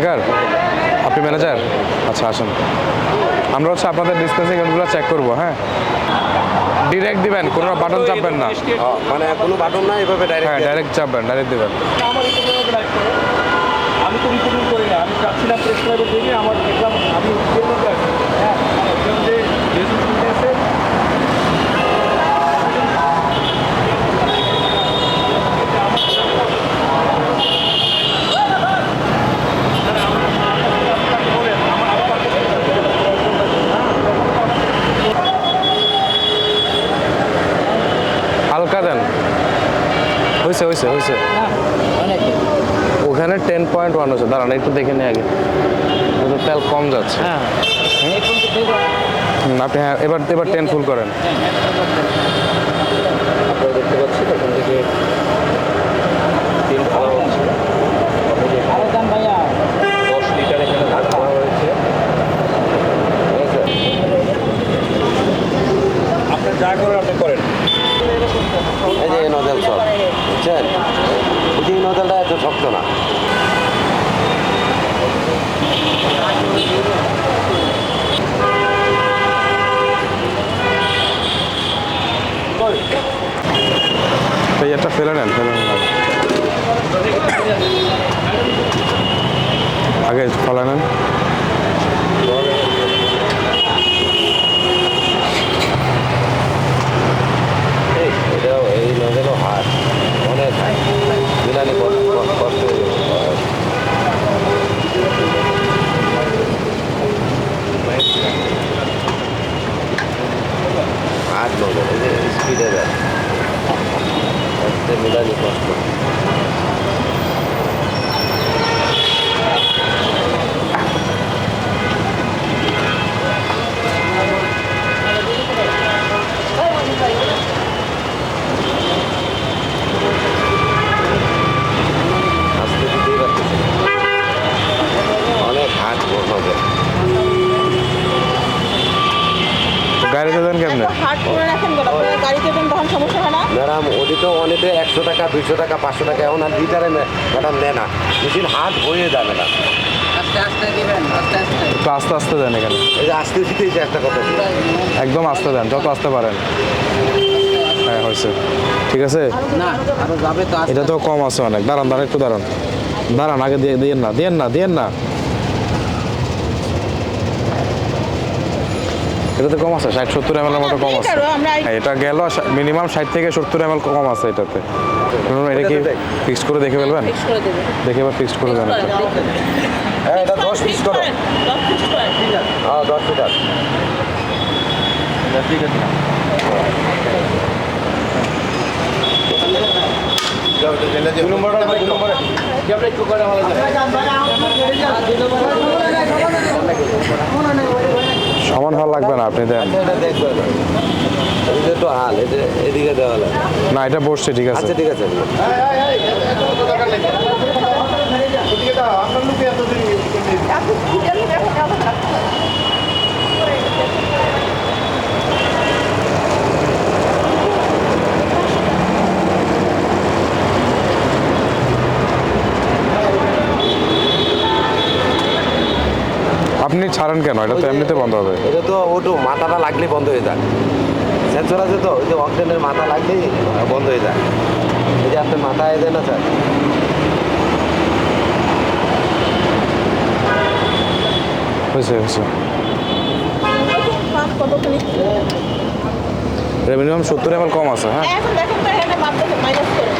এখানকার আপনি ম্যানেজার? আচ্ছা আসেন, আমরা হচ্ছে আপনাদের ডিসপেন্সিং ইউনিটগুলো চেক করবো। হ্যাঁ, ডিরেক্ট দিবেন, কোনো বাটন চাপবেন না। মানে কোনো বাটন না, এভাবে হ্যাঁ, ডাইরেক্ট ডাইরেক্ট চাপবেন, ডাইরেক্ট দিবেন। আমি তো রিপোর্টিং করি না, আমি চাচ্ছিলাম প্রেসক্রাইবের দিকে আমার দেখলাম আমি হ্যাঁ যে আছে হালকা দেন, হয়েছে হয়েছে হয়েছে। ওখানে 10.1 হচ্ছে, দাঁড়ান একটু দেখে নিই আগে, তেল কম যাচ্ছে। আপনি হ্যাঁ এবার 10 ফুল করেন। আপনারা দেখতে পাচ্ছেন এখান থেকে তেল ঢালা হচ্ছে। 10 লিটার এখানে ঢালা হয়েছে। আপনার যা করেন আপনি করেন। এই যে নজল সব বুঝছেন, এই নজলটা এত শক্ত না। তো এটা ফেলে নেন, ফেলে নেন আগে ফেলে নেন। এটাও এই নজলও হাত অনেক মিলানি কষ্ট হয়ে যাবে। হাত নজল এই যে স্পিডে যায়, মিলানি কষ্ট। আস্তে দিতেই পারতেছে অনেক হাত নজল। গাড়িতে দেন কেমনে? হাট করে রাখেন কেন? আপনারা গাড়িতে দেন তখন সমস্যা হয় না? ম্যাডাম ওটি তো অনেকে 100 টাকা 200 টাকা 500 টাকা এখন আর লিটারে ম্যাডাম নেয় না, মেশিন হাত হয়ে যায় ম্যাডাম। আস্তে আস্তে দিবেন, আস্তে আস্তে। একটু আস্তে আস্তে দেন এখানে, এই যে আস্তে দিতেই যে একটা কথা ছিল। একদম আস্তে দেন, যত আস্তে পারেন। হ্যাঁ হয়েছে, ঠিক আছে। না, আরো যাবে তো এটা তো কম আছে অনেক। দাঁড়ান দাঁড়ান একটু দাঁড়ান, দাঁড়ান আগে দিয়ে দিয়েন না, দিয়েন না, দিয়েন না। এটাতে কম আছে, 60-70 ml মতো কম আছে। হ্যাঁ, এটা গেল মিনিমাম 60 থেকে 70 ml কম আছে এটাতে। শুনুন, এটা কি ফিক্সড করে দেখে ফেলবেন? ফিক্স করে দেবেন। দেখে এবার ফিক্সড করে দেন এটা। হ্যাঁ এটা 10 পিস করো। 10 পিস করেন। হ্যাঁ 10 লিটার। ঠিক আছে। দুই নম্বরটা দুই নম্বরে কি আপনি একটু করে ভালো যাবে। সমান হওয়া লাগবে না, আপনি দেন। এটা দেখবে না, এটা তো হাল এটা এদিকে দেওয়া লাগে। না এটা বসছে, ঠিক আছে। আচ্ছা ঠিক আছে। আপনি ছাড়েন কেন? এটা তো এমনিতে বন্ধ হবে। এটা তো ওটু মাথাটা লাগলেই বন্ধ হয়ে যায়। সেন্সর আছে তো, ওই যে অক্সিজেনের মাথা লাগলেই বন্ধ হয়ে যায়। এই যে আপনার মাথায় দেয় না স্যার। হয়েছে হয়েছে। কতখানি? মিনিমাম 70 ml কম আছে। হ্যাঁ এখন দেখেন তো এখানে মাপটা মাইনাস করে।